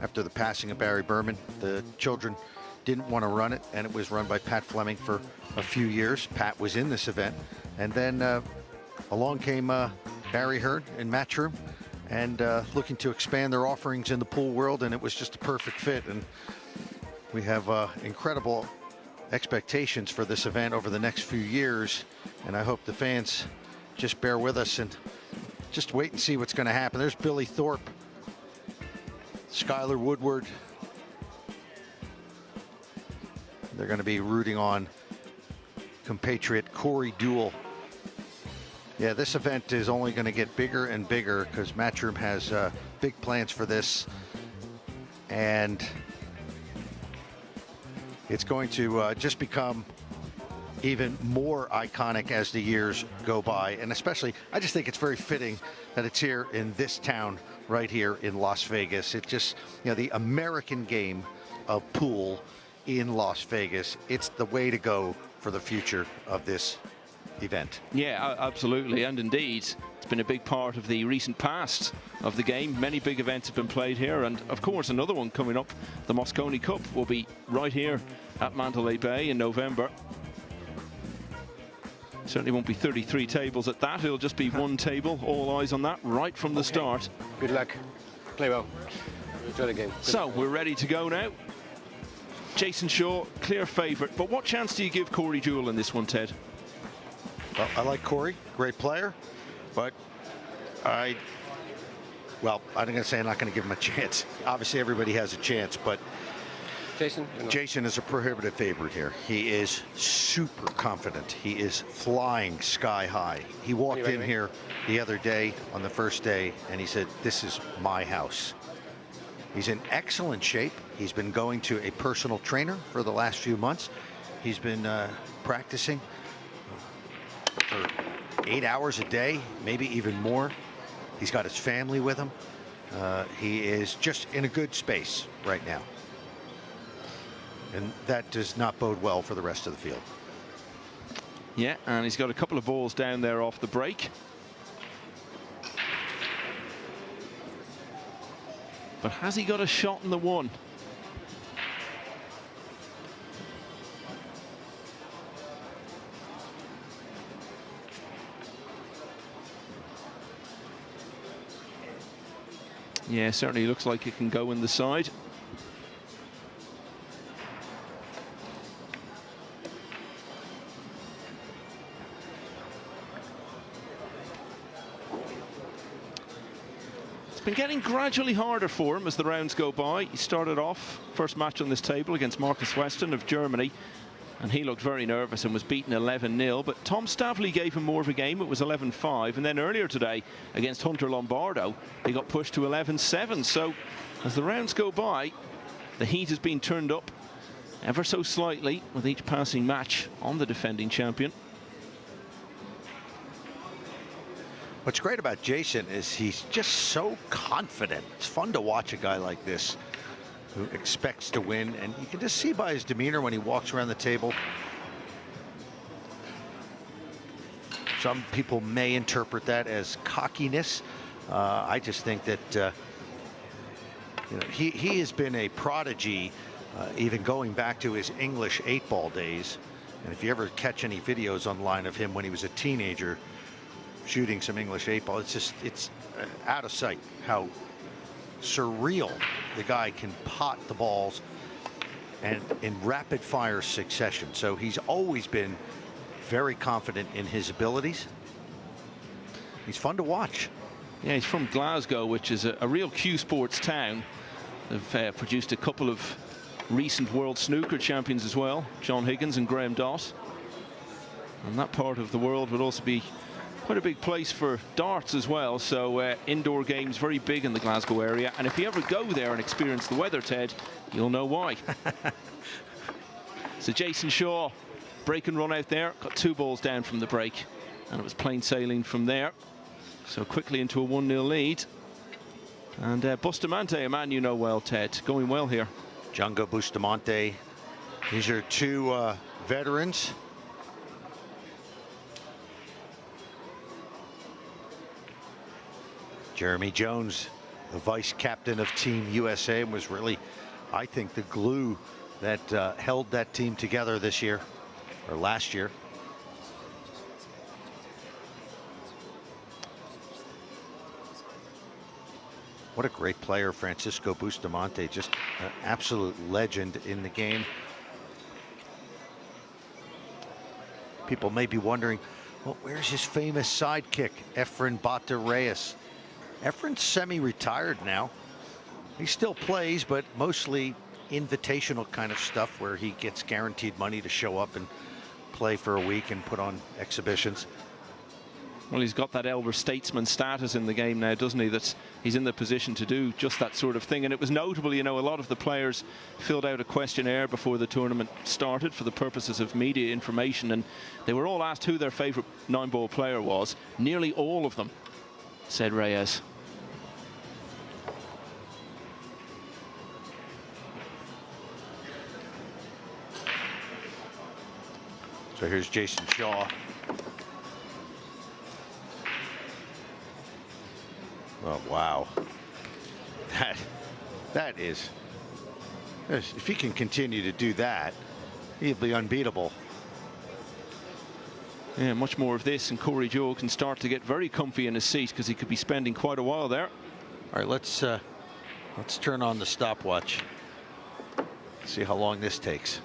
after the passing of Barry Berman. The children didn't want to run it, and it was run by Pat Fleming for a few years. Pat was in this event, and then along came Barry Heard and Matchroom, and looking to expand their offerings in the pool world, and it was just a perfect fit. And we have incredible expectations for this event over the next few years, and I hope the fans just bear with us and just wait and see what's going to happen. There's Billy Thorpe, Skylar Woodward. They're going to be rooting on compatriot Corey Deuel. Yeah, this event is only going to get bigger and bigger because Matchroom has big plans for this, and it's going to just become even more iconic as the years go by. And especially, I just think it's very fitting that it's here in this town right here in Las Vegas. It just, you know, the American game of pool in Las Vegas, it's the way to go for the future of this event. Yeah, absolutely. And indeed, it's been a big part of the recent past of the game. Many big events have been played here, and of course another one coming up, the Moscone Cup, will be right here at Mandalay Bay in November. Certainly won't be 33 tables at that. It'll just be one table. All eyes on that right from the start. Good luck. Play well. Enjoy the game. So we're ready to go now. Jayson Shaw, clear favourite. But what chance do you give Corey Deuel in this one, Ted? Well, I like Corey, great player, but I'm going to say I'm not going to give him a chance. Obviously, everybody has a chance, but Jayson is a prohibitive favorite here. He is super confident. He is flying sky high. He walked in here the other day on the first day, and he said, "This is my house." He's in excellent shape. He's been going to a personal trainer for the last few months. He's been practicing for 8 hours a day, maybe even more. He's got his family with him. He is just in a good space right now. And that does not bode well for the rest of the field. Yeah, and he's got a couple of balls down there off the break. But has he got a shot in the one? Yeah, certainly looks like it can go in the side. It's been getting gradually harder for him as the rounds go by. He started off first match on this table against Marcus Weston of Germany, and he looked very nervous and was beaten 11-0. But Tom Stavley gave him more of a game. It was 11-5. And then earlier today against Hunter Lombardo, he got pushed to 11-7. So as the rounds go by, the heat has been turned up ever so slightly with each passing match on the defending champion. What's great about Jayson is he's just so confident. It's fun to watch a guy like this who expects to win, and you can just see by his demeanor when he walks around the table. Some people may interpret that as cockiness. I just think that you know, he has been a prodigy, even going back to his English 8-ball days. And if you ever catch any videos online of him when he was a teenager shooting some English 8-ball, it's out of sight how surreal the guy can pot the balls and in rapid fire succession. So he's always been very confident in his abilities. He's fun to watch. Yeah, he's from Glasgow, which is a real Q Sports town. They've produced a couple of recent world snooker champions as well, John Higgins and Graham Dott. And that part of the world would also be quite a big place for darts as well. So indoor games very big in the Glasgow area. And if you ever go there and experience the weather, Ted, you'll know why. So Jayson Shaw, break and run out there, got 2 balls down from the break, and it was plain sailing from there. So quickly into a 1-0 lead. And Bustamante, a man you know well, Ted, going well here. Django Bustamante. These are 2 veterans. Jeremy Jones the vice captain of Team USA, and was really, I think, the glue that held that team together this year, or last year. What a great player, Francisco Bustamante, just an absolute legend in the game. People may be wondering, well, where's his famous sidekick, Efren Bata Reyes? Efren's semi-retired now. He still plays, but mostly invitational kind of stuff where he gets guaranteed money to show up and play for a week and put on exhibitions. Well, he's got that elder statesman status in the game now, doesn't he? That he's in the position to do just that sort of thing. And it was notable, you know, a lot of the players filled out a questionnaire before the tournament started for the purposes of media information, and they were all asked who their favorite 9-ball player was. Nearly all of them said Reyes. So here's Jayson Shaw. Oh, wow. That is, if he can continue to do that, he'll be unbeatable. Yeah, much more of this, and Corey Deuel can start to get very comfy in his seat because he could be spending quite a while there. All right, let's turn on the stopwatch. See how long this takes.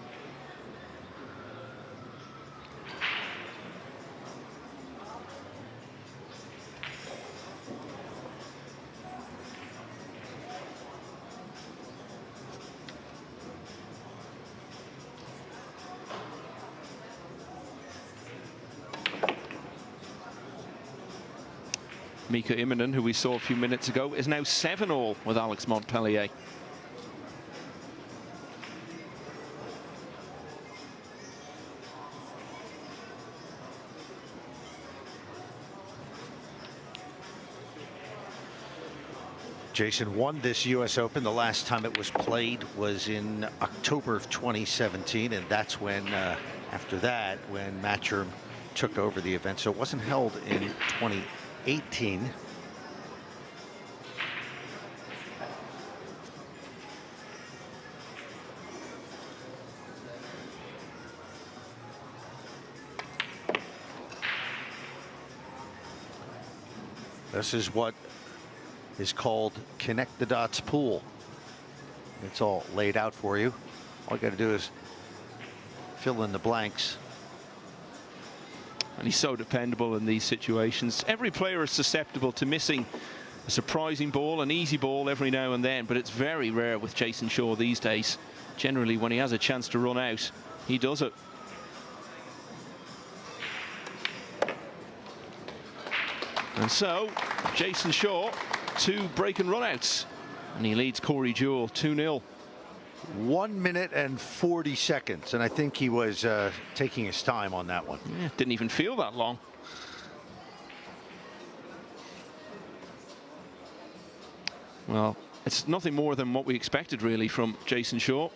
Mika Immonen, who we saw a few minutes ago, is now 7-all with Alex Montpellier. Jayson won this U.S. Open. The last time it was played was in October of 2017, and that's when, after that, when Matchroom took over the event. So it wasn't held in 2018. This is what is called connect the dots pool. It's all laid out for you. All you got to do is fill in the blanks. And he's so dependable in these situations. Every player is susceptible to missing a surprising ball, an easy ball every now and then, but it's very rare with Jayson Shaw these days. Generally, when he has a chance to run out, he does it. And so, Jayson Shaw, 2 break and runouts, and he leads Corey Deuel 2-0. 1 minute and 40 seconds, and I think he was taking his time on that one. Yeah, didn't even feel that long. Well, it's nothing more than what we expected, really, from Jayson Shaw.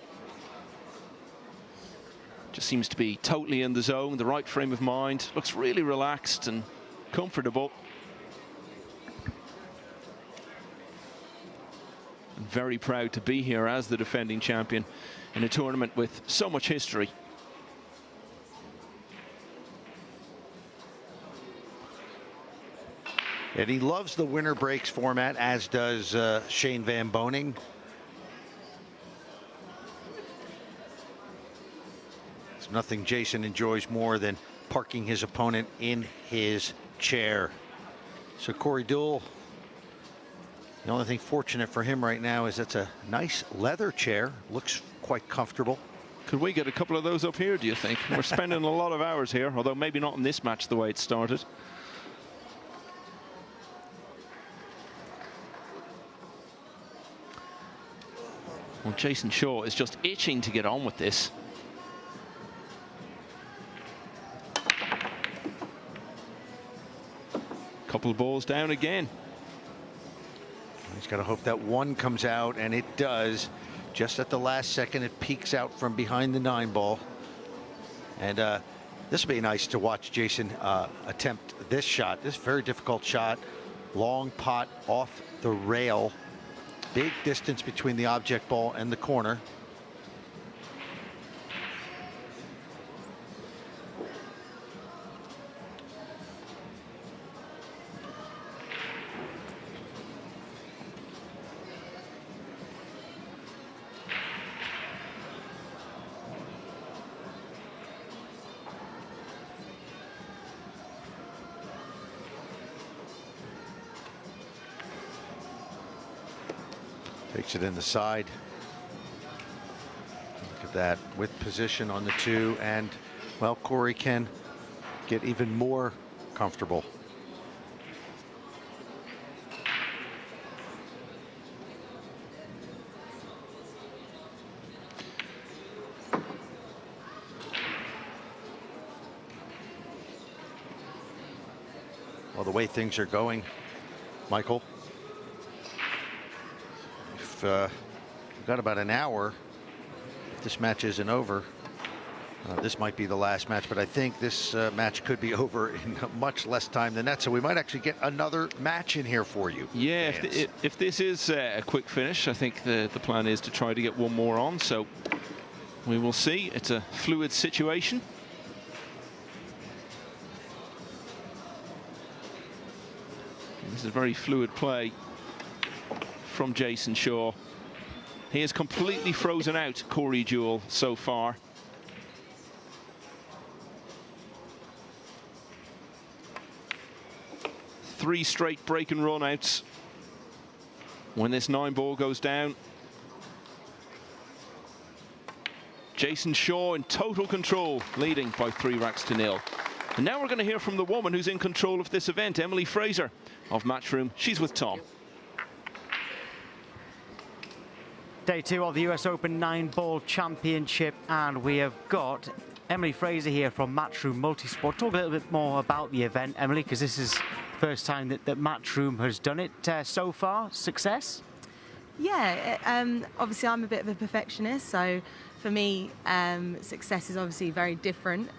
Just seems to be totally in the zone, the right frame of mind, looks really relaxed and comfortable. Very proud to be here as the defending champion in a tournament with so much history. And he loves the winner breaks format, as does Shane Van Boening. There's nothing Jayson enjoys more than parking his opponent in his chair. So Corey Deuel, the only thing fortunate for him right now is it's a nice leather chair. Looks quite comfortable. Could we get a couple of those up here, do you think? We're spending a lot of hours here, although maybe not in this match the way it started. Well, Jayson Shaw is just itching to get on with this. Couple of balls down again. He's got to hope that one comes out, and it does. Just at the last second, it peeks out from behind the 9-ball. And this will be nice to watch Jayson attempt this shot. This very difficult shot. Long pot off the rail. Big distance between the object ball and the corner. Takes it in the side. Look at that, with position on the 2, and well, Corey can get even more comfortable. Well, the way things are going, Michael, we've got about an hour. If this match isn't over, this might be the last match, but I think this match could be over in much less time than that, so we might actually get another match in here for you. Yeah, if this is a quick finish, I think the plan is to try to get one more on, so we will see. It's a fluid situation. This is very fluid play from Jayson Shaw. He has completely frozen out Corey Deuel so far. Three straight break and run outs when this 9-ball goes down. Jayson Shaw in total control, leading by 3-0. And now we're going to hear from the woman who's in control of this event, Emily Fraser of Matchroom. She's with Tom. Day 2 of the US Open 9-ball championship, and we have got Emily Fraser here from Matchroom Multisport. Talk a little bit more about the event, Emily, because this is the first time that Matchroom has done it so far. Success? Yeah, obviously I'm a bit of a perfectionist, so for me, success is obviously very different.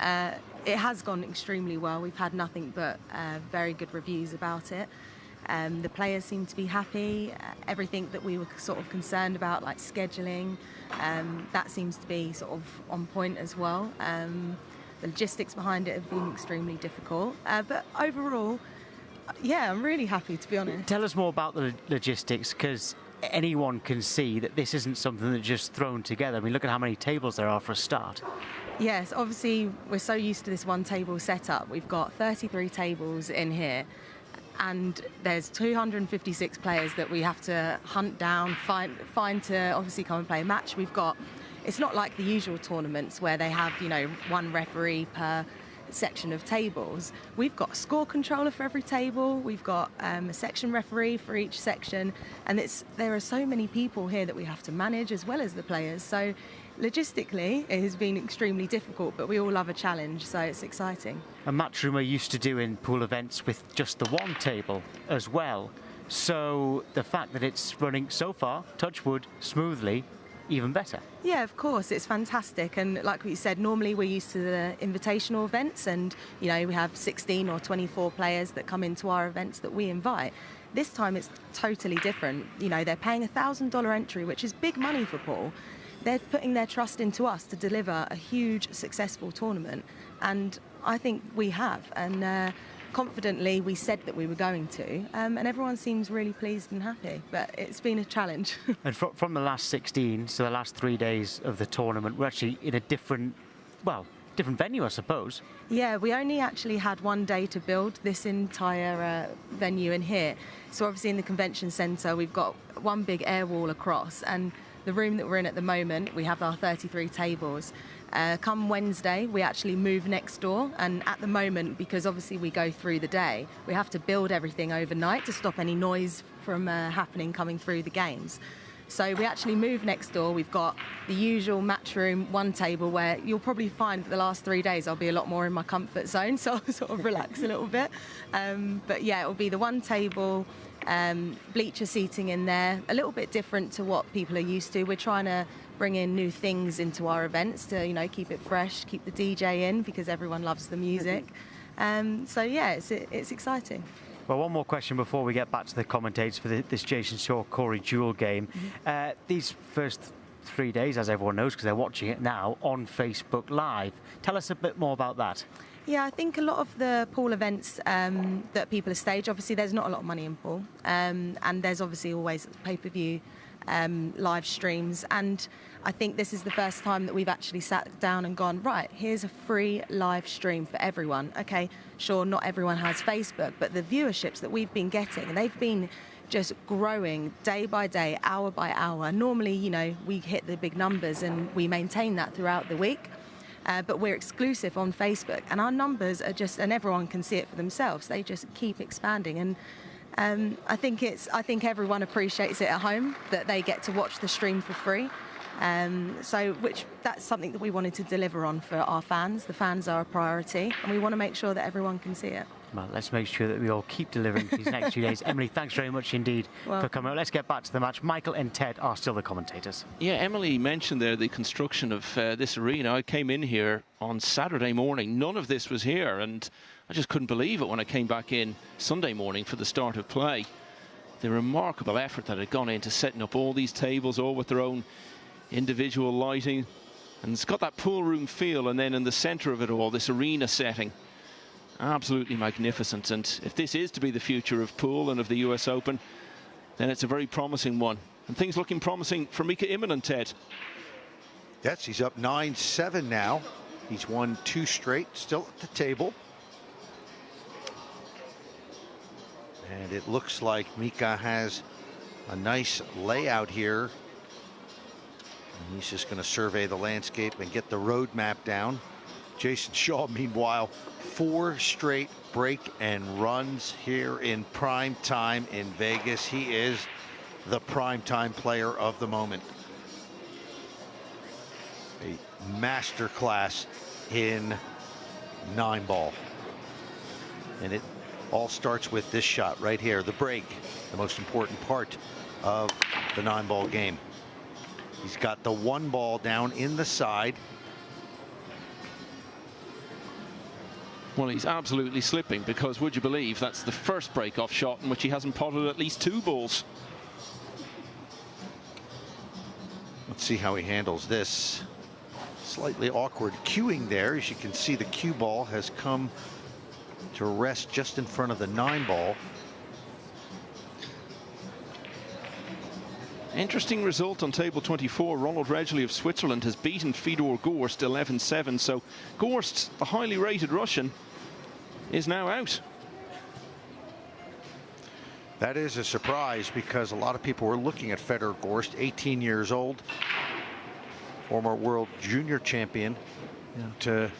It has gone extremely well. We've had nothing but very good reviews about it. The players seem to be happy. Everything that we were sort of concerned about, like scheduling, that seems to be sort of on point as well. The logistics behind it have been extremely difficult. But overall, yeah, I'm really happy, to be honest. Tell us more about the logistics, because anyone can see that this isn't something that's just thrown together. I mean, look at how many tables there are for a start. Yes, obviously we're so used to this one table setup. We've got 33 tables in here, and there's 256 players that we have to hunt down, find to obviously come and play a match. It's not like the usual tournaments where they have, one referee per section of tables. We've got a score controller for every table. We've got a section referee for each section, and there are so many people here that we have to manage as well as the players. So logistically, it has been extremely difficult, but we all love a challenge, so it's exciting. And Matchroom are used to doing pool events with just the one table as well. So the fact that it's running so far, touch wood, smoothly, even better. Yeah, of course, it's fantastic. And like we said, normally we're used to the invitational events, and we have 16 or 24 players that come into our events that we invite. This time it's totally different. They're paying $1,000 entry, which is big money for pool. They're putting their trust into us to deliver a huge, successful tournament, and I think we have. And confidently, we said that we were going to, and everyone seems really pleased and happy. But it's been a challenge. And from the last 16, so the last 3 days of the tournament, we're actually in a different venue, I suppose. Yeah, we only actually had 1 day to build this entire venue in here. So obviously in the convention centre, we've got one big air wall across, and the room that we're in at the moment, we have our 33 tables. Come Wednesday, we actually move next door, and at the moment, because obviously we go through the day, we have to build everything overnight to stop any noise from happening coming through the games. So we actually move next door. We've got the usual Matchroom one table, where you'll probably find that the last 3 days I'll be a lot more in my comfort zone, so I'll sort of relax a little bit. But yeah, it'll be the one table, bleacher seating in there, a little bit different to what people are used to. We're trying to bring in new things into our events to, keep it fresh, keep the DJ in, because everyone loves the music. So yeah, it's exciting. Well, one more question before we get back to the commentators for this Jayson Shaw Corey Deuel game. These first 3 days, as everyone knows, because they're watching it now on Facebook Live. Tell us a bit more about that. Yeah, I think a lot of the pool events that people are staged, obviously there's not a lot of money in pool, and there's obviously always pay-per-view live streams, and I think this is the first time that we've actually sat down and gone, right, here's a free live stream for everyone. Okay, sure, not everyone has Facebook, but the viewerships that we've been getting, they've been just growing day by day, hour by hour. Normally, you know, we hit the big numbers and we maintain that throughout the week. But we're exclusive on Facebook, and our numbers are just, and everyone can see it for themselves. They just keep expanding, and I think everyone appreciates it at home that they get to watch the stream for free. That's something that we wanted to deliver on for our fans. The fans are a priority, and we want to make sure that everyone can see it. Well, let's make sure that we all keep delivering these next few days. Emily, thanks very much indeed for coming. Let's get back to the match. Michael and Ted are still the commentators. Yeah, Emily mentioned there the construction of this arena. I came in here on Saturday morning. None of this was here, and I just couldn't believe it when I came back in Sunday morning for the start of play. The remarkable effort that had gone into setting up all these tables, all with their own individual lighting. And it's got that pool room feel, and then in the centre of it all, this arena setting. Absolutely magnificent, and if this is to be the future of pool and of the US Open, then it's a very promising one. And things looking promising for Mika Immonen, Ted. Yes, he's up 9-7 now. He's won 2 straight, still at the table. And it looks like Mika has a nice layout here. And he's just going to survey the landscape and get the road map down. Jayson Shaw, meanwhile, 4 straight break and runs here in prime time in Vegas. He is the prime time player of the moment. A master class in 9-ball. And it all starts with this shot right here, the break, the most important part of the 9-ball game. He's got the 1 ball down in the side. Well, he's absolutely slipping, because would you believe that's the first break-off shot in which he hasn't potted at least 2 balls. Let's see how he handles this. Slightly awkward cueing there. As you can see, the cue ball has come to rest just in front of the 9-ball. Interesting result on table 24. Ronald Regeli of Switzerland has beaten Fedor Gorst 11-7. So Gorst, the highly rated Russian, is now out. That is a surprise, because a lot of people were looking at Fedor Gorst, 18 years old, former world junior champion, to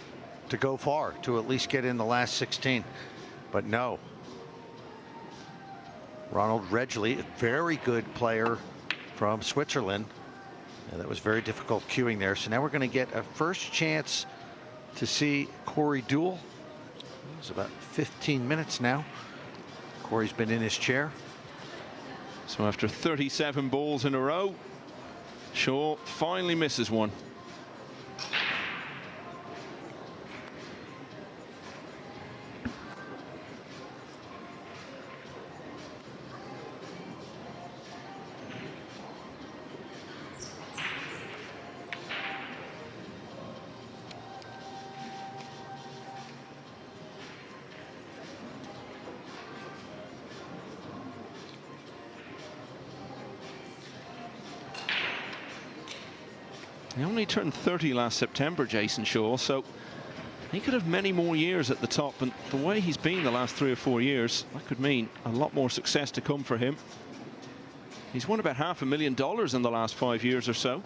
go far, to at least get in the last 16. But no. Ronald Regeli, a very good player from Switzerland. That was very difficult cueing there. So now we're going to get a first chance to see Corey Deuel. It's about 15 minutes now. Corey's been in his chair. So after 37 balls in a row, Shaw finally misses one. He only turned 30 last September, Jayson Shaw, so he could have many more years at the top, and the way he's been the last 3 or 4 years, that could mean a lot more success to come for him. He's won about $500,000 in the last 5 years or so.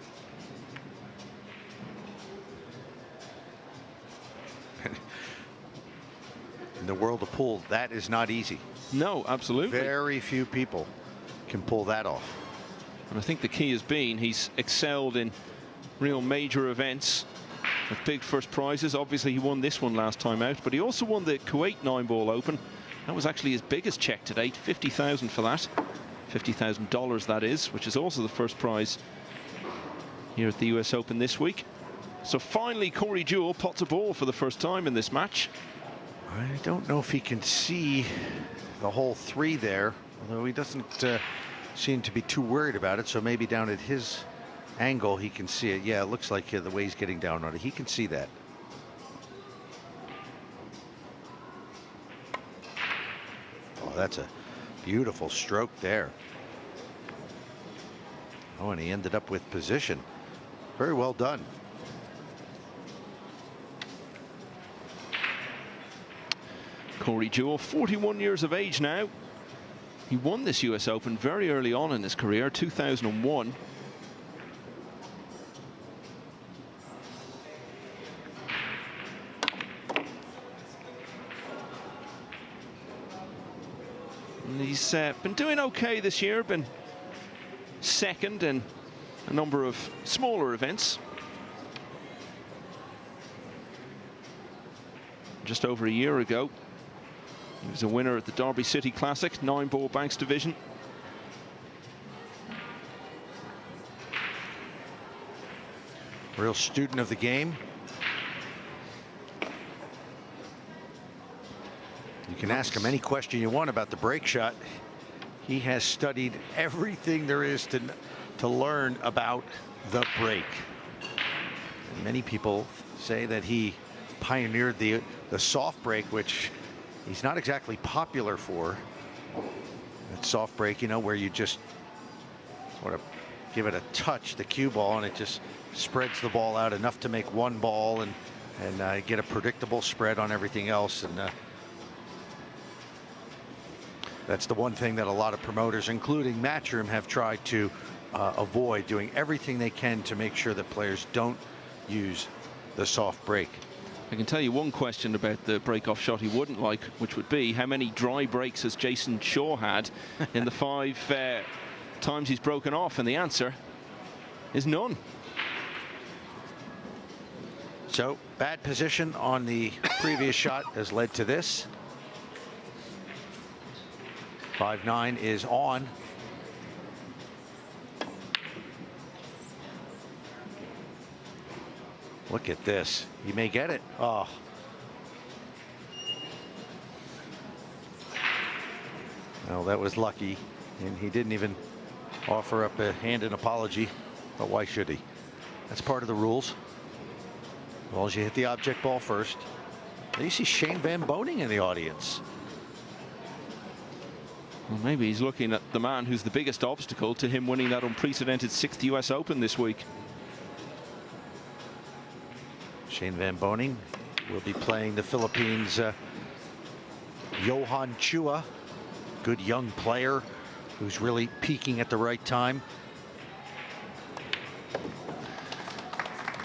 In the world of pool, that is not easy. No, absolutely. Very few people can pull that off. And I think the key has been he's excelled in real major events with big first prizes. Obviously, he won this one last time out, but he also won the Kuwait 9-ball Open. That was actually his biggest check to date, $50,000 for that. $50,000 that is, which is also the first prize here at the US Open this week. So finally, Corey Deuel pots a ball for the first time in this match. I don't know if he can see the whole 3 there, although he doesn't seem to be too worried about it. So maybe down at his angle he can see it. Yeah, it looks like the way he's getting down on it, he can see that. Oh, that's a beautiful stroke there. Oh, and he ended up with position. Very well done. Corey Deuel, 41 years of age now. He won this US Open very early on in his career, 2001. And he's been doing okay this year, been second in a number of smaller events. Just over a year ago, he was a winner at the Derby City Classic, 9-ball Banks division. Real student of the game. You can ask him any question you want about the break shot. He has studied everything there is to learn about the break. And many people say that he pioneered the soft break, which he's not exactly popular for. That soft break, you know, where you just sort of give it a touch, the cue ball, and it just spreads the ball out enough to make 1 ball and get a predictable spread on everything else. And that's the one thing that a lot of promoters, including Matchroom, have tried to avoid, doing everything they can to make sure that players don't use the soft break. I can tell you one question about the break-off shot he wouldn't like, which would be how many dry breaks has Jayson Shaw had in the 5 times he's broken off, and the answer is none. So bad position on the previous shot has led to this. 5-9 is on. Look at this. He may get it. Oh. Well, that was lucky, and he didn't even offer up a hand in apology. But why should he? That's part of the rules. As long as you hit the object ball first. There you see Shane Van Boening in the audience. Well, maybe he's looking at the man who's the biggest obstacle to him winning that unprecedented 6th US Open this week. Shane Van Boening will be playing the Philippines' Johan Chua, good young player who's really peaking at the right time.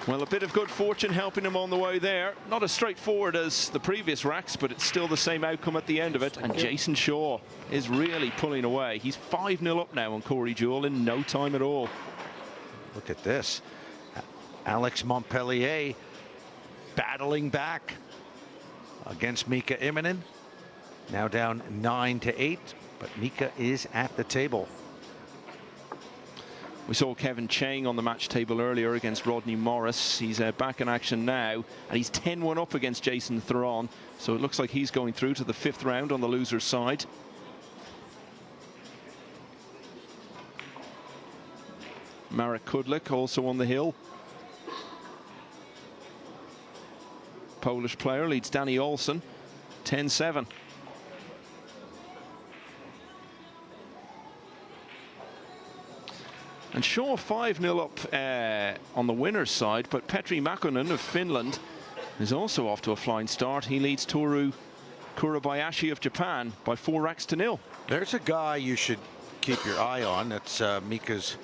Well, a bit of good fortune helping him on the way there. Not as straightforward as the previous racks, but it's still the same outcome at the end of it. And Jayson Shaw is really pulling away. He's 5-0 up now on Corey Deuel in no time at all. Look at this. Alex Montpellier battling back against Mika Immonen. Now down 9-8, but Mika is at the table. We saw Kevin Chang on the match table earlier against Rodney Morris. He's back in action now, and he's 10-1 up against Jason Theron. So it looks like he's going through to the 5th round on the loser's side. Marek Kudlik also on the hill. Polish player leads Danny Olsen 10-7. And Shaw 5-0 up on the winner's side, but Petri Makkonen of Finland is also off to a flying start. He leads Toru Kurabayashi of Japan by 4 racks to 0. There's a guy you should keep your eye on. That's Mika's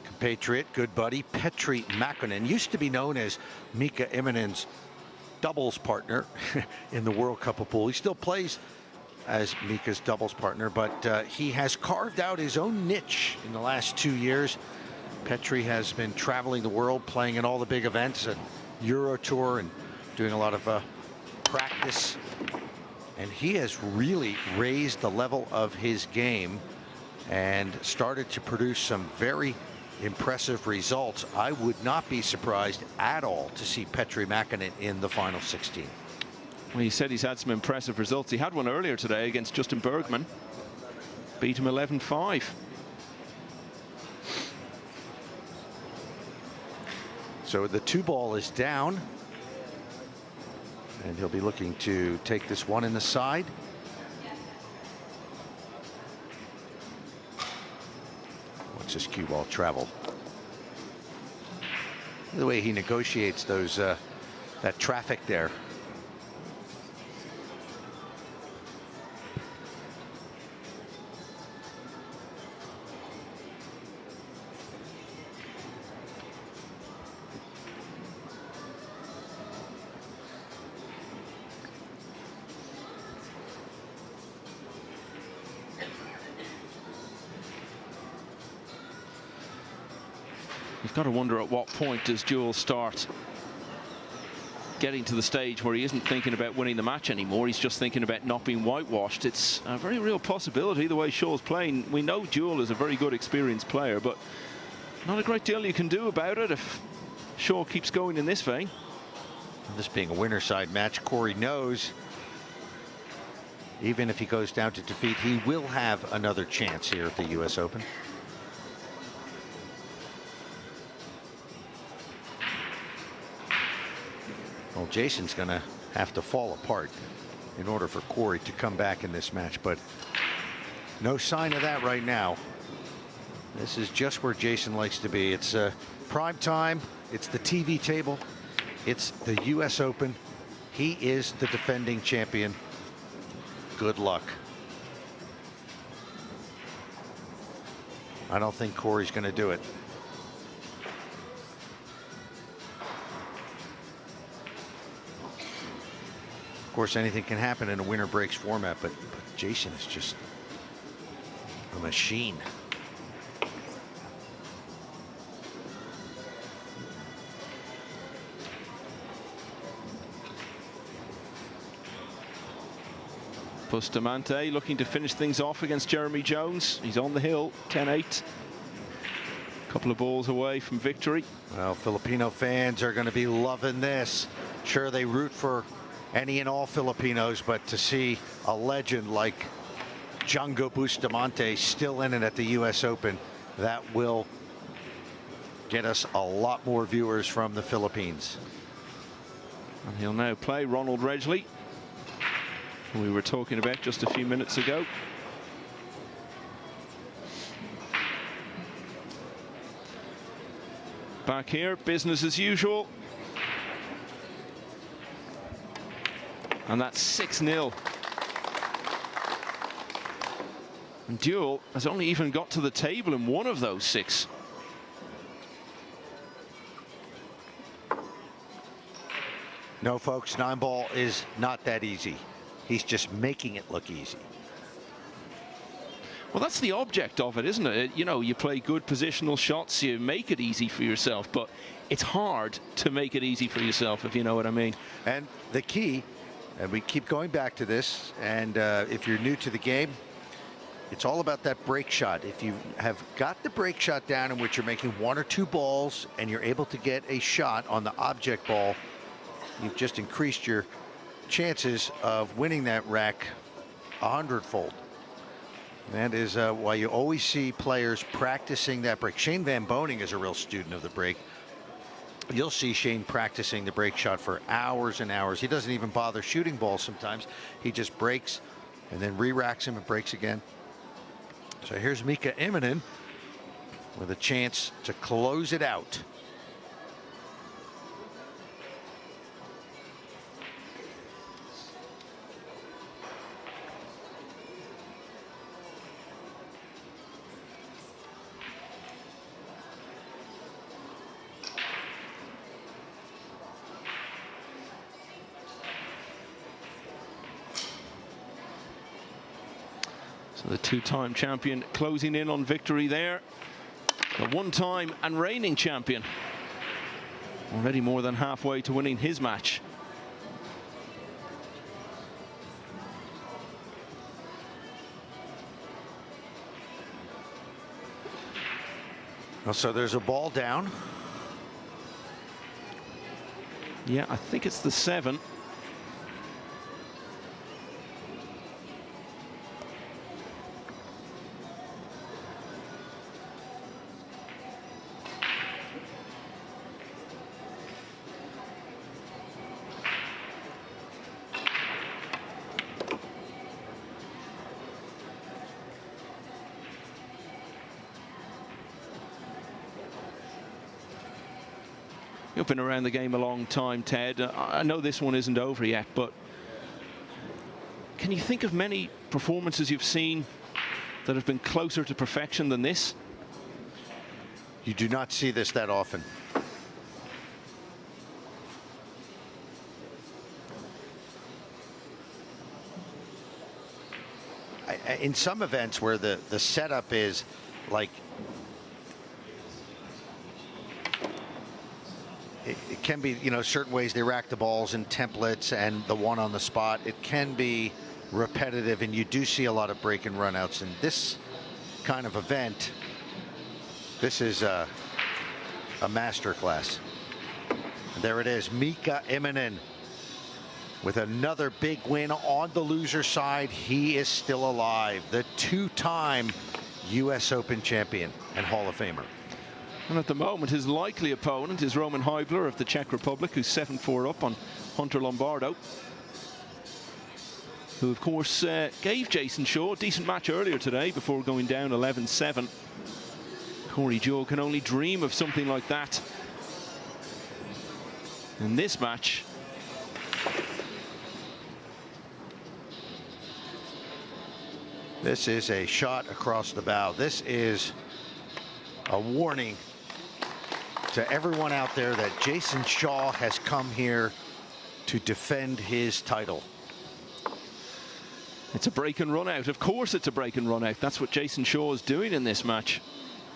compatriot, good buddy, Petri Makkonen. Used to be known as Mika Immonen's doubles partner in the World Cup of Pool. He still plays as Mika's doubles partner, but he has carved out his own niche in the last 2 years. Petri has been traveling the world, playing in all the big events at Euro Tour and doing a lot of practice. And he has really raised the level of his game and started to produce some very impressive results. I would not be surprised at all to see Petri Makkonen in the final 16. Well, he said he's had some impressive results. He had one earlier today against Justin Bergman. Beat him 11-5. So the 2-ball is down. And he'll be looking to take this one in the side. Watch this cue ball travel. The way he negotiates those that traffic there. You've got to wonder at what point does Deuel start getting to the stage where he isn't thinking about winning the match anymore. He's just thinking about not being whitewashed. It's a very real possibility the way Shaw's playing. We know Deuel is a very good, experienced player, but not a great deal you can do about it if Shaw keeps going in this vein. This being a winner side match, Corey knows even if he goes down to defeat, he will have another chance here at the US Open. Well, Jayson's going to have to fall apart in order for Corey to come back in this match, but no sign of that right now. This is just where Jayson likes to be. It's prime time. It's the TV table. It's the US Open. He is the defending champion. Good luck. I don't think Corey's going to do it. Of course, anything can happen in a winner breaks format, but Jayson is just a machine. Bustamante looking to finish things off against Jeremy Jones. He's on the hill, 10-8. Couple of balls away from victory. Well, Filipino fans are going to be loving this. Sure, they root for any and all Filipinos, but to see a legend like Django Bustamante still in it at the US Open, that will get us a lot more viewers from the Philippines. And he'll now play Ronald Redgley, who we were talking about just a few minutes ago. Back here, business as usual. And that's 6-0. And Deuel has only even got to the table in one of those 6. No, folks, 9-ball is not that easy. He's just making it look easy. Well, that's the object of it, isn't it? You know, you play good positional shots, you make it easy for yourself, but it's hard to make it easy for yourself, if you know what I mean. And the key, and we keep going back to this, and if you're new to the game, it's all about that break shot. If you have got the break shot down in which you're making 1 or 2 balls and you're able to get a shot on the object ball, you've just increased your chances of winning that rack 100-fold. That is why you always see players practicing that break. Shane Van Boning is a real student of the break. You'll see Shane practicing the break shot for hours and hours. He doesn't even bother shooting balls sometimes. He just breaks and then re-racks him and breaks again. So here's Mika Immonen with a chance to close it out. So the 2-time champion closing in on victory there. The 1-time and reigning champion. Already more than halfway to winning his match. Well, so there's a ball down. Yeah, I think it's the 7. You've been around the game a long time, Ted. I know this one isn't over yet, but can you think of many performances you've seen that have been closer to perfection than this? You do not see this that often. In some events where the setup is like it can be, you know, certain ways they rack the balls in templates and the one on the spot, it can be repetitive, and you do see a lot of break and run outs. In this kind of event, this is a master class. There it is, Mika Immonen with another big win on the loser side. He is still alive, the two-time US Open champion and Hall of Famer. And at the moment, his likely opponent is Roman Heibler of the Czech Republic, who's 7-4 up on Hunter Lombardo, who, of course, gave Jayson Shaw a decent match earlier today before going down 11-7. Corey Deuel can only dream of something like that in this match. This is a shot across the bow. This is a warning to everyone out there that Jayson Shaw has come here to defend his title. It's a break and run out. Of course it's a break and run out. That's what Jayson Shaw is doing in this match.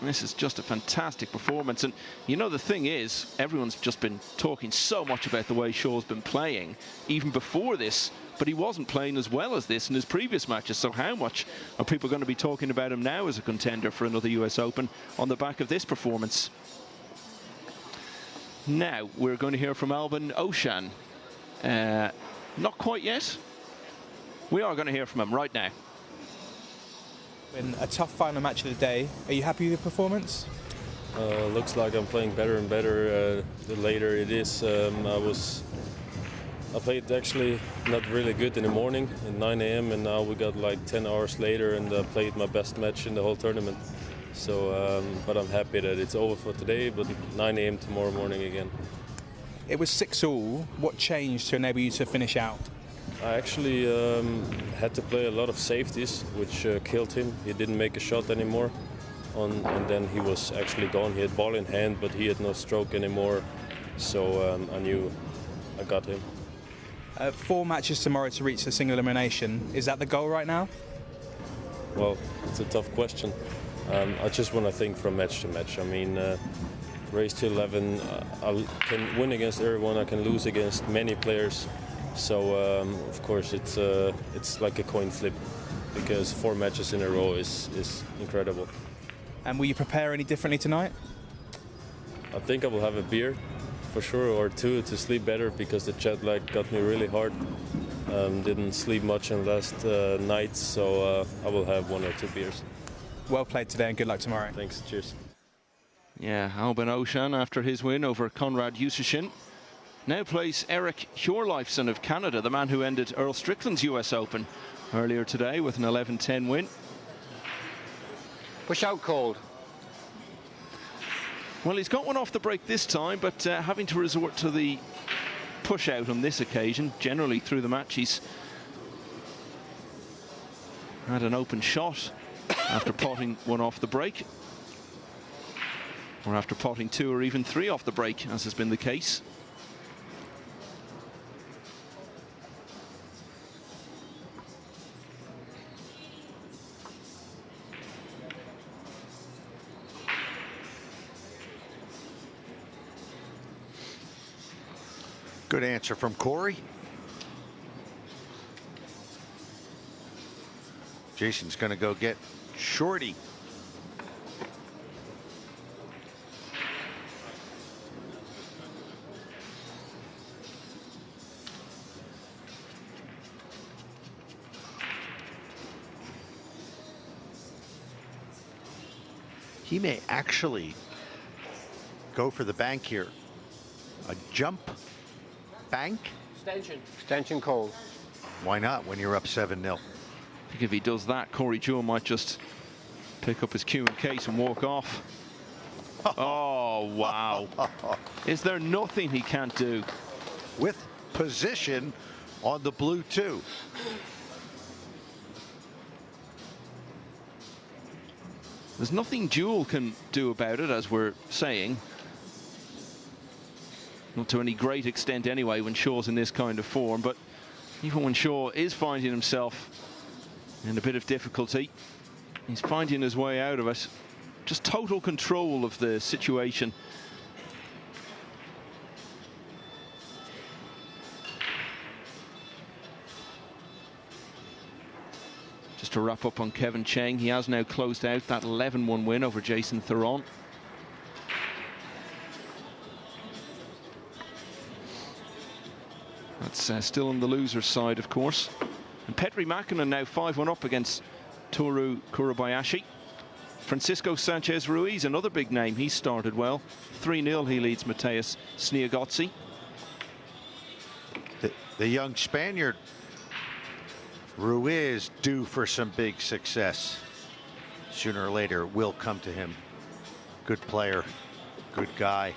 And this is just a fantastic performance. And you know, the thing is, everyone's just been talking so much about the way Shaw's been playing even before this, but he wasn't playing as well as this in his previous matches. So how much are people going to be talking about him now as a contender for another US Open on the back of this performance? Now we're going to hear from Albin Oshan. Not quite yet. We are going to hear from him right now. Been a tough final match of the day. Are you happy with the performance? Looks like I'm playing better and better the later it is. I played actually not really good in the morning at 9 a.m. and now we got like 10 hours later and played my best match in the whole tournament. So, but I'm happy that it's over for today, but 9 a.m. tomorrow morning again. It was 6-all. What changed to enable you to finish out? I actually had to play a lot of safeties, which killed him. He didn't make a shot anymore, and then he was actually gone. He had ball in hand, but he had no stroke anymore. So I knew I got him. 4 matches tomorrow to reach the single elimination. Is that the goal right now? Well, it's a tough question. I just want to think from match to match. I mean, race to 11, I can win against everyone. I can lose against many players. So of course it's like a coin flip, because 4 matches in a row is incredible. And will you prepare any differently tonight? I think I will have a beer for sure, or 2 to sleep better, because the jet lag got me really hard. Didn't sleep much in the last night, so I will have 1 or 2 beers. Well played today and good luck tomorrow. Thanks, cheers. Yeah, Albin Oshan, after his win over Konrad Yusishin, now plays Eric Hjorleifson of Canada, the man who ended Earl Strickland's US Open earlier today with an 11-10 win. Push out called. Well, he's got one off the break this time, but having to resort to the push out on this occasion. Generally through the match he's had an open shot after potting one off the break, or after potting 2 or even 3 off the break, as has been the case. Good answer from Corey. Jayson's going to go get Shorty. He may actually go for the bank here. A jump bank? Extension called. Why not when you're up 7-0? I think if he does that, Corey Deuel might just pick up his cue and case and walk off. Oh, wow. Is there nothing he can't do? With position on the blue too. There's nothing Deuel can do about it, as we're saying. Not to any great extent anyway when Shaw's in this kind of form, but even when Shaw is finding himself in a bit of difficulty, he's finding his way out of it. Just total control of the situation. Just to wrap up on Kevin Cheng, he has now closed out that 11-1 win over Jayson Theron. That's still on the loser's side, of course. And Petri Mäkinen now 5-1 up against Toru Kurabayashi. Francisco Sanchez Ruiz, another big name, he started well. 3-0 he leads Mateus Sniagotzi. The young Spaniard Ruiz due for some big success. Sooner or later will come to him. Good player, good guy.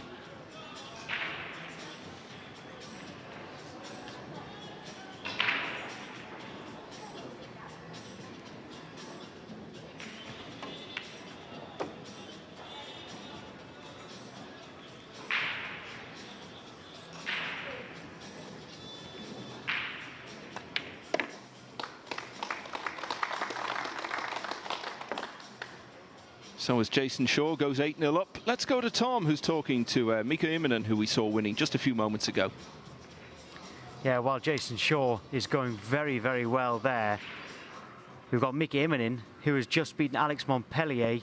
So as Jason Shaw goes 8-0 up, let's go to Tom, who's talking to Mika Immonen, who we saw winning just a few moments ago. Yeah, while Jason Shaw is going very, very well there, we've got Mika Immonen, who has just beaten Alex Montpellier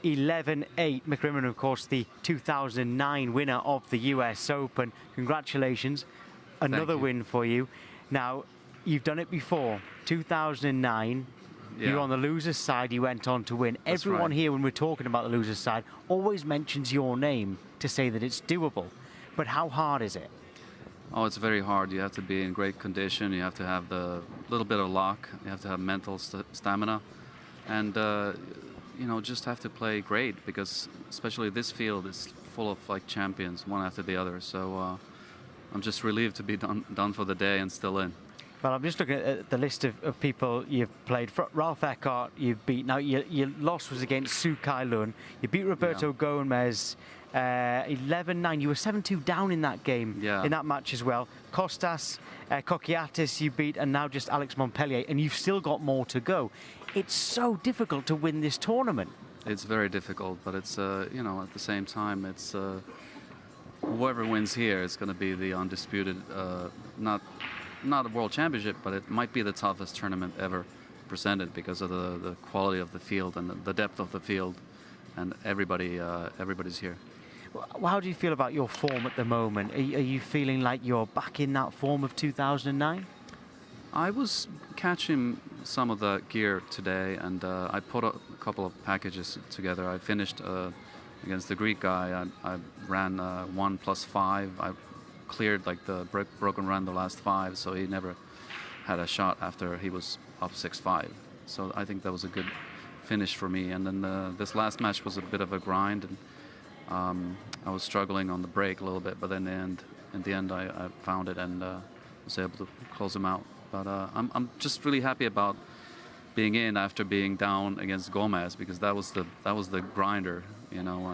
11-8. Mika Immonen, of course, the 2009 winner of the US Open. Congratulations. Another win for you. Now, you've done it before. 2009. Yeah. You're on the loser's side, you went on to win. That's Everyone right. here, when we're talking about the loser's side, always mentions your name to say that it's doable. But how hard is it? Oh, it's very hard. You have to be in great condition. You have to have the little bit of luck. You have to have mental stamina. And, you know, just have to play great, because especially this field is full of, like, champions, one after the other. So I'm just relieved to be done for the day and still in. Well, I'm just looking at the list of people you've played. Ralph Eckhart, you've beat. Now, your loss was against Su Kai Lun. You beat Roberto Gomez 11-9. You were 7-2 down in that game, in that match as well. Kostas Kokiatis you beat, and now just Alex Montpellier, and you've still got more to go. It's so difficult to win this tournament. It's very difficult, but it's, you know, at the same time, it's whoever wins here is going to be the undisputed, not a world championship, but it might be the toughest tournament ever presented because of the quality of the field and the depth of the field, and everybody's here. Well, how do you feel about your form at the moment? Are you feeling like you're back in that form of 2009? I was catching some of the gear today, and I put a couple of packages together. I finished against the Greek guy. I ran 1+5. I cleared like the broken run the last 5, so he never had a shot after he was up 6-5. So I think that was a good finish for me. And then this last match was a bit of a grind, and I was struggling on the break a little bit, but then in the end I found it and was able to close him out. But I'm just really happy about being in after being down against Gomez, because that was the grinder, you know,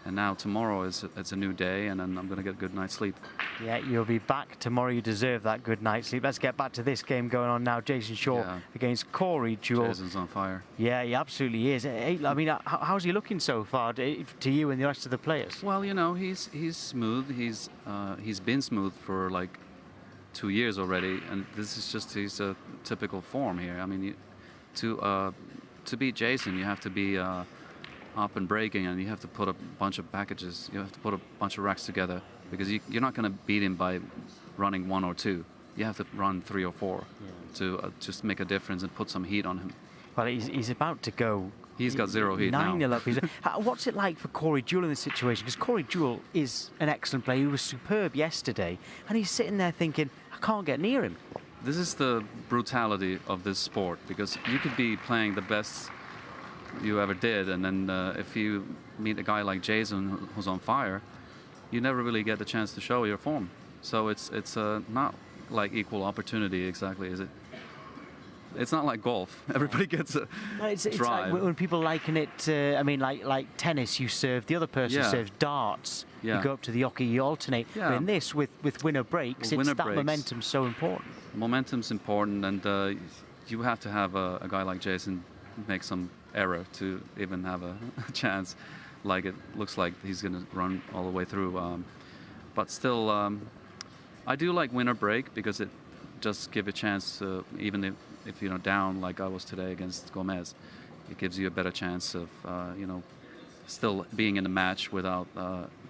and now tomorrow it's a new day, and then I'm going to get a good night's sleep. Yeah, you'll be back tomorrow. You deserve that good night's sleep. Let's get back to this game going on now. Jason Shaw against Corey Deuel. Jason's on fire. Yeah, he absolutely is. I mean, how's he looking so far to you and the rest of the players? Well, you know, he's smooth. He's been smooth for like 2 years already, and this is just his typical form here. I mean, to beat Jayson, you have to be up and breaking, and you have to put a bunch of packages, you have to put a bunch of racks together, because you're not going to beat him by running 1 or 2. You have to run 3 or 4 to just make a difference and put some heat on him. Well, he's about to go. He's got 0 heat now. 9-0 up. What's it like for Corey Deuel in this situation? Because Corey Deuel is an excellent player. He was superb yesterday, and he's sitting there thinking, I can't get near him. This is the brutality of this sport, because you could be playing the best you ever did. And then if you meet a guy like Jayson who's on fire, you never really get the chance to show your form. So it's not like equal opportunity exactly, is it? It's not like golf. Everybody gets a It's drive. like when people liken it to, I mean, like tennis, you serve, the other person Yeah. serves. Darts, Yeah. you go up to the hockey, you alternate. Yeah. But in this, with winner breaks, With winner that breaks. momentum's so important. Momentum's important, and you have to have a guy like Jayson make some error to even have a chance. Like it looks like he's going to run all the way through. But still, I do like winner break because it just gives a chance, even if you're down like I was today against Gomez, it gives you a better chance of, still being in the match without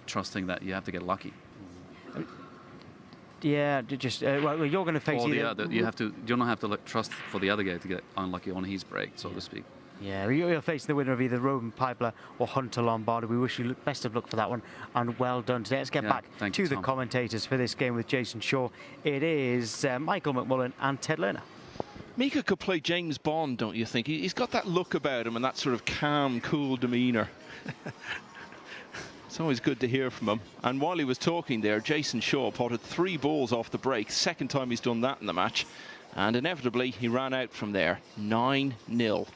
trusting that you have to get lucky. Yeah, well, you're going to face Or either. you don't have to trust for the other guy to get unlucky on his break, so to speak. Yeah, you're facing the winner of either Roman Piper or Hunter Lombardo. We wish you best of luck for that one, and well done today. Let's get back to the commentators for this game with Jayson Shaw. It is Michael McMullen and Ted Lerner. Mika could play James Bond, don't you think? He's got that look about him and that sort of calm, cool demeanour. It's always good to hear from him. And while he was talking there, Jayson Shaw potted 3 balls off the break. Second time he's done that in the match. And inevitably, he ran out from there. 9-0.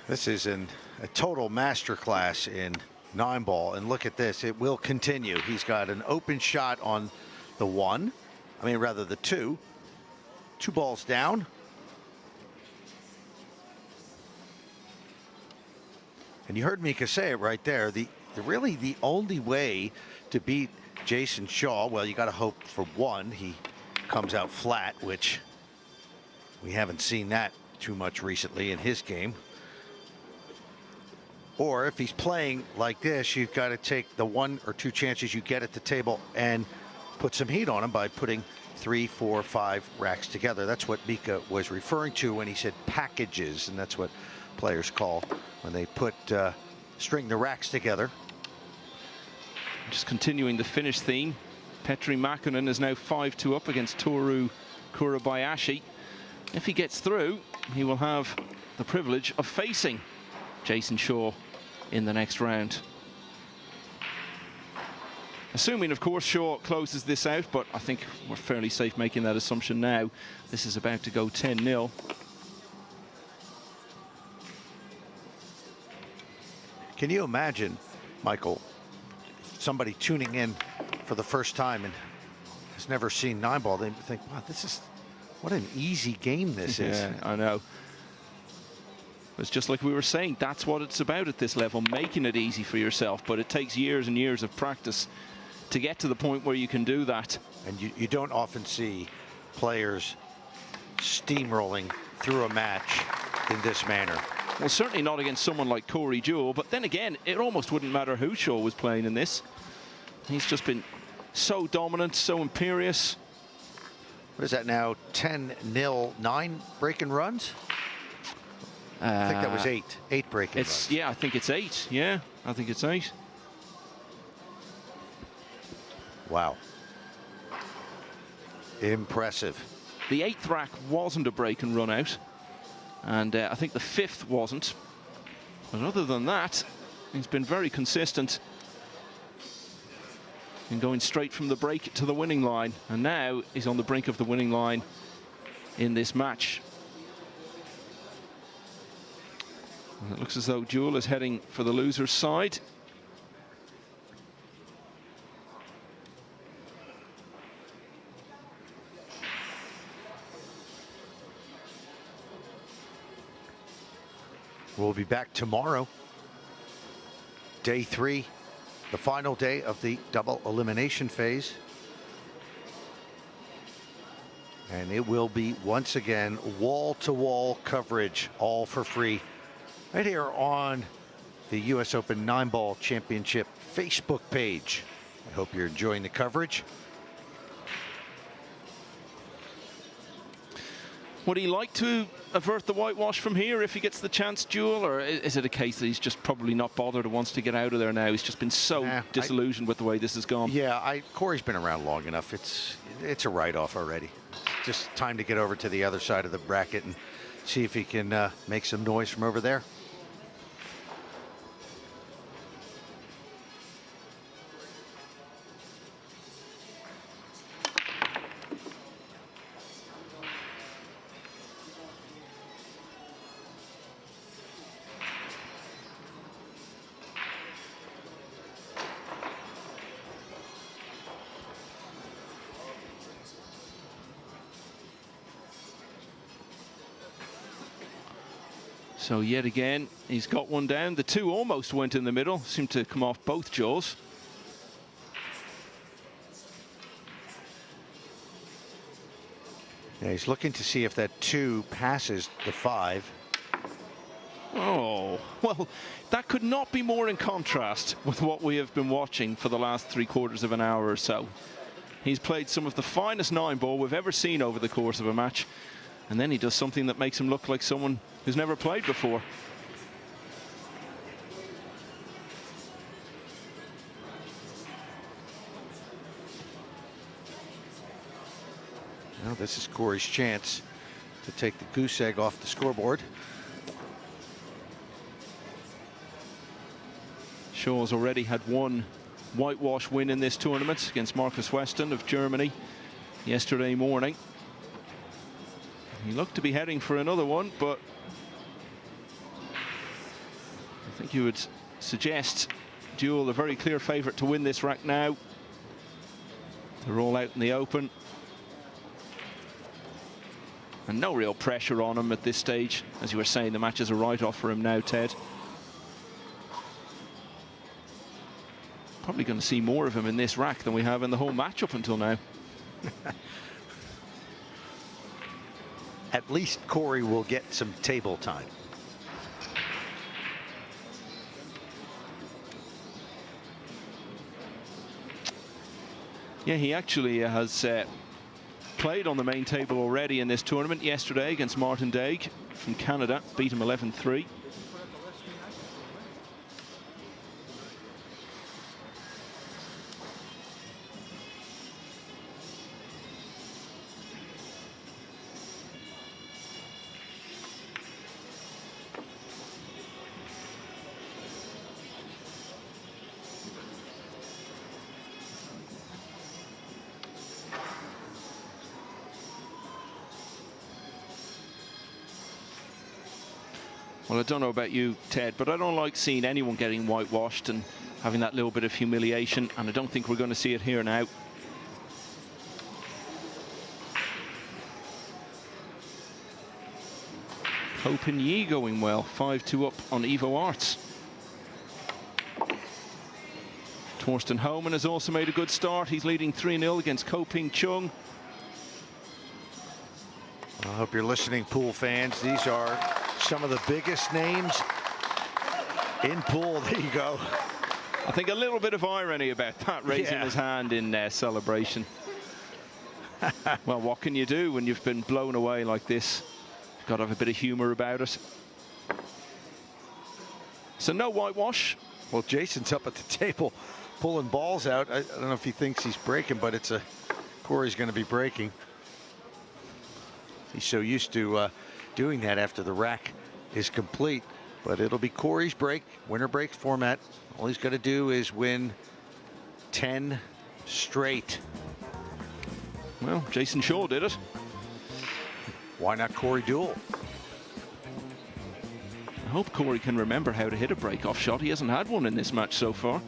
This is a total masterclass in 9-ball. And look at this. It will continue. He's got an open shot on the 1. I mean, rather the 2. 2 balls down. And you heard Mika say it right there. Really the only way to beat Jayson Shaw, well, you got to hope for one, he comes out flat, which we haven't seen that too much recently in his game. Or if he's playing like this, you've got to take the 1 or 2 chances you get at the table and put some heat on him by putting 3, 4, 5 racks together. That's what Mika was referring to when he said packages, and that's what players call when they put string the racks together. Just continuing the finish theme, Petri Mäkinen is now 5-2 up against Toru Kurabayashi. If he gets through, he will have the privilege of facing Jayson Shaw in the next round. Assuming, of course, Shaw closes this out, but I think we're fairly safe making that assumption now. This is about to go 10-0. Can you imagine, Michael, somebody tuning in for the first time and has never seen 9-ball? They think, wow, what an easy game this is. Yeah, I know. It's just like we were saying, that's what it's about at this level, making it easy for yourself. But it takes years and years of practice to get to the point where you can do that. And you don't often see players steamrolling through a match in this manner. Well, certainly not against someone like Corey Deuel, but then again, it almost wouldn't matter who Shaw was playing in this. He's just been so dominant, so imperious. What is that now? 10-0, 9 breaking runs? I think that was 8. 8 breaking runs. Yeah, I think it's 8. Yeah, I think it's 8. Wow. Impressive. The 8th rack wasn't a break and run out. And I think the 5th wasn't. But other than that, he's been very consistent in going straight from the break to the winning line. And now he's on the brink of the winning line in this match. And it looks as though Deuel is heading for the loser's side. We'll be back tomorrow. Day 3, the final day of the double elimination phase. And it will be, once again, wall-to-wall coverage, all for free, right here on the US Open 9-Ball Championship Facebook page. I hope you're enjoying the coverage. Would he like to avert the whitewash from here if he gets the chance, Deuel, or is it a case that he's just probably not bothered and wants to get out of there now? He's just been so disillusioned with the way this has gone. Yeah, Corey's been around long enough. It's a write-off already. Just time to get over to the other side of the bracket and see if he can make some noise from over there. So yet again, he's got one down. The two almost went in the middle, seemed to come off both jaws. Yeah, he's looking to see if that 2 passes the 5. Oh, well, that could not be more in contrast with what we have been watching for the last 3/4 of an hour or so. He's played some of the finest 9-ball we've ever seen over the course of a match. And then he does something that makes him look like someone who's never played before. Well, this is Corey's chance to take the goose egg off the scoreboard. Shaw's already had one whitewash win in this tournament against Marcus Weston of Germany yesterday morning. He looked to be heading for another one, but I think you would suggest Deuel the very clear favourite to win this rack now. They're all out in the open. And no real pressure on him at this stage. As you were saying, the match is a write-off for him now, Ted. Probably going to see more of him in this rack than we have in the whole match up until now. At least Corey will get some table time. Yeah, he actually has played on the main table already in this tournament yesterday against Martin Daig from Canada, beat him 11-3. Well, I don't know about you, Ted, but I don't like seeing anyone getting whitewashed and having that little bit of humiliation, and I don't think we're going to see it here now. Kopin going well, 5-2 up on Evo Arts. Torsten Homan has also made a good start. He's leading 3-0 against Koping Chung. I hope you're listening, pool fans. These are some of the biggest names in pool. There you go. I think a little bit of irony about that, raising his hand in celebration. Well, what can you do when you've been blown away like this? You've got to have a bit of humor about it. So no whitewash. Well, Jason's up at the table pulling balls out. I don't know if he thinks he's breaking, but it's Corey's going to be breaking. He's so used to doing that after the rack is complete, but it'll be Corey's break, winner break format. All he's got to do is win 10 straight. Well, Jayson Shaw did it. Why not Corey Deuel? I hope Corey can remember how to hit a break-off shot. He hasn't had one in this match so far.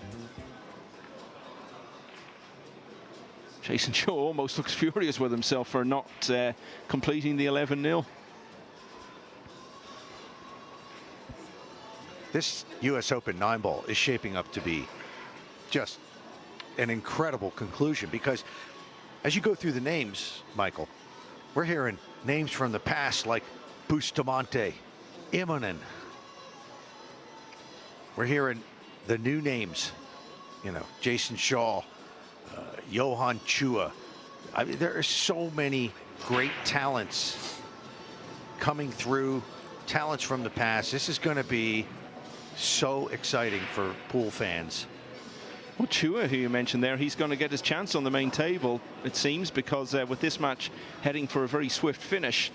Jayson Shaw almost looks furious with himself for not completing the 11-0. This US Open 9-ball is shaping up to be just an incredible conclusion, because as you go through the names, Michael, we're hearing names from the past like Bustamante, Immonen. We're hearing the new names, you know, Jayson Shaw, Johan Chua. I mean, there are so many great talents coming through, talents from the past. This is going to be so exciting for pool fans. Well, Chua, who you mentioned there, he's going to get his chance on the main table, it seems, because with this match heading for a very swift finish,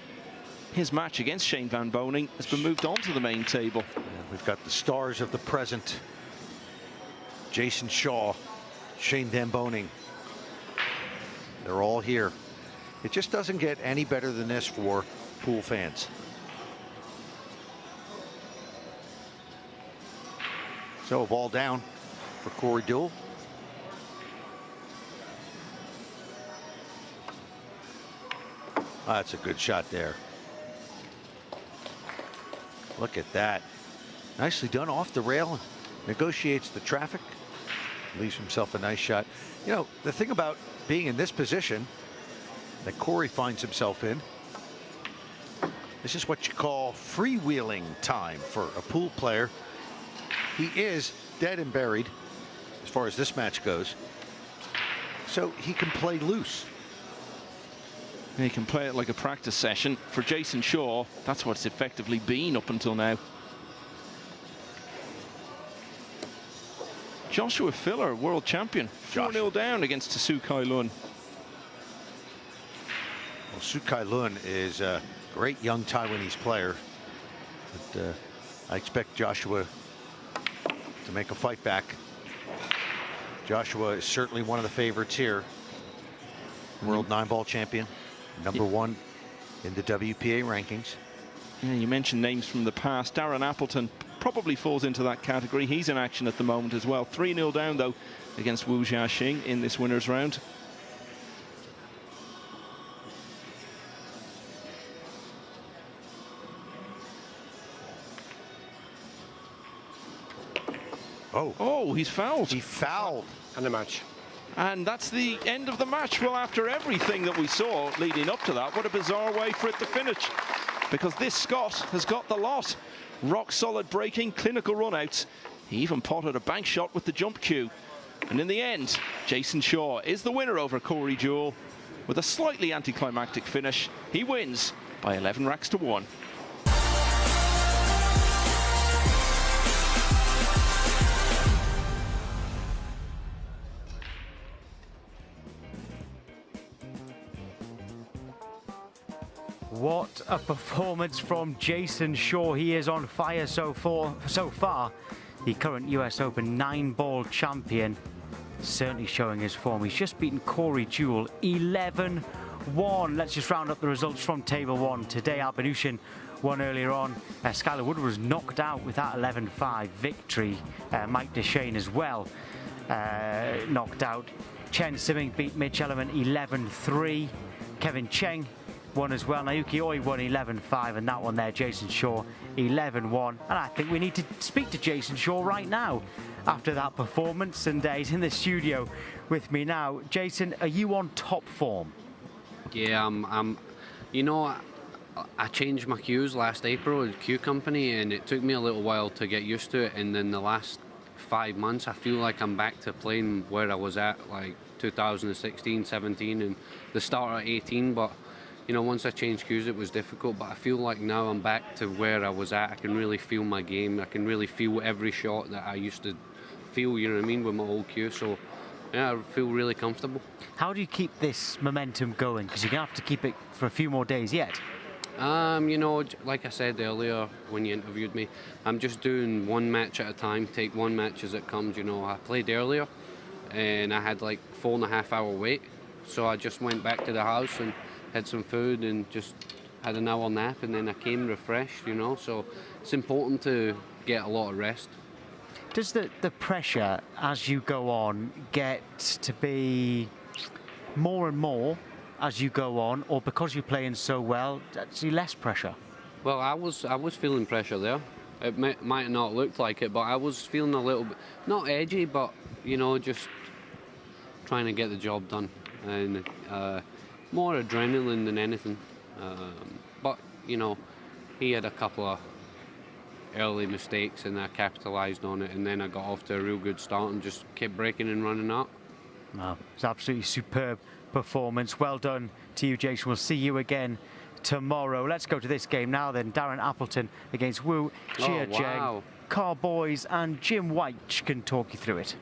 his match against Shane Van Boening has been moved on to the main table. We've got the stars of the present. Jayson Shaw, Shane Van Boening. They're all here. It just doesn't get any better than this for pool fans. So a ball down for Corey Deuel. That's a good shot there. Look at that. Nicely done off the rail. Negotiates the traffic. Leaves himself a nice shot. You know, the thing about being in this position that Corey finds himself in, this is what you call freewheeling time for a pool player. He is dead and buried as far as this match goes, so he can play loose. He can play it like a practice session. For Jayson Shaw, that's what it's effectively been up until now. Joshua Filler, world champion, 4-0 down against Tasu Kai Lun. Well, Su Kai Lun is a great young Taiwanese player, but I expect Joshua to make a fight back. Joshua is certainly one of the favorites here. World 9-ball champion, #1 in the WPA rankings. Yeah, you mentioned names from the past. Darren Appleton probably falls into that category. He's in action at the moment as well. 3-0 down, though, against Wu Jiaxing in this winners round. Oh, he's fouled. He fouled. And the match. And that's the end of the match. Well, after everything that we saw leading up to that, what a bizarre way for it to finish. Because this Scot has got the lot. Rock solid breaking, clinical runouts. He even potted a bank shot with the jump cue. And in the end, Jayson Shaw is the winner over Corey Deuel. With a slightly anticlimactic finish, he wins by 11 racks to 1. What a performance from Jayson Shaw. He is on fire so far. The current US Open 9-ball champion, certainly showing his form. He's just beaten Corey Deuel 11-1. Let's just round up the results from Table 1. Today, Albanushin won earlier on. Skylar Wood was knocked out with that 11-5 victory. Mike Deshane as well knocked out. Chen Simming beat Mitch Ellerman 11-3. Kevin Cheng won as well. Naoki Oi won 11-5, and that one there, Jayson Shaw, 11-1. And I think we need to speak to Jayson Shaw right now after that performance, and he's in the studio with me now. Jayson, are you on top form? Yeah, you know, I changed my cues last April at Cue Company, and it took me a little while to get used to it. And then the last 5 months, I feel like I'm back to playing where I was at, like 2016, 17, and the start of 18. But you know, once I changed cues, it was difficult, but I feel like now I'm back to where I was at. I can really feel my game. I can really feel every shot that I used to feel, you know what I mean, with my old cue. So, yeah, I feel really comfortable. How do you keep this momentum going? Because you're going to have to keep it for a few more days yet. You know, like I said earlier when you interviewed me, I'm just doing one match at a time, take one match as it comes. You know, I played earlier, and I had like 4.5 hour wait. So I just went back to the house and had some food and just had an hour nap, and then I came refreshed, you know, so it's important to get a lot of rest. Does the pressure as you go on get to be more and more as you go on, or because you're playing so well, actually less pressure? Well, I was feeling pressure there. It might not look like it, but I was feeling a little bit, not edgy, but, you know, just trying to get the job done. And more adrenaline than anything. But, you know, he had a couple of early mistakes and I capitalised on it, and then I got off to a real good start and just kept breaking and running up. Wow, it's absolutely superb performance. Well done to you, Jayson. We'll see you again tomorrow. Let's go to this game now then. Darren Appleton against Wu Jiaxing. Wow. Carl Boys and Jim White can talk you through it.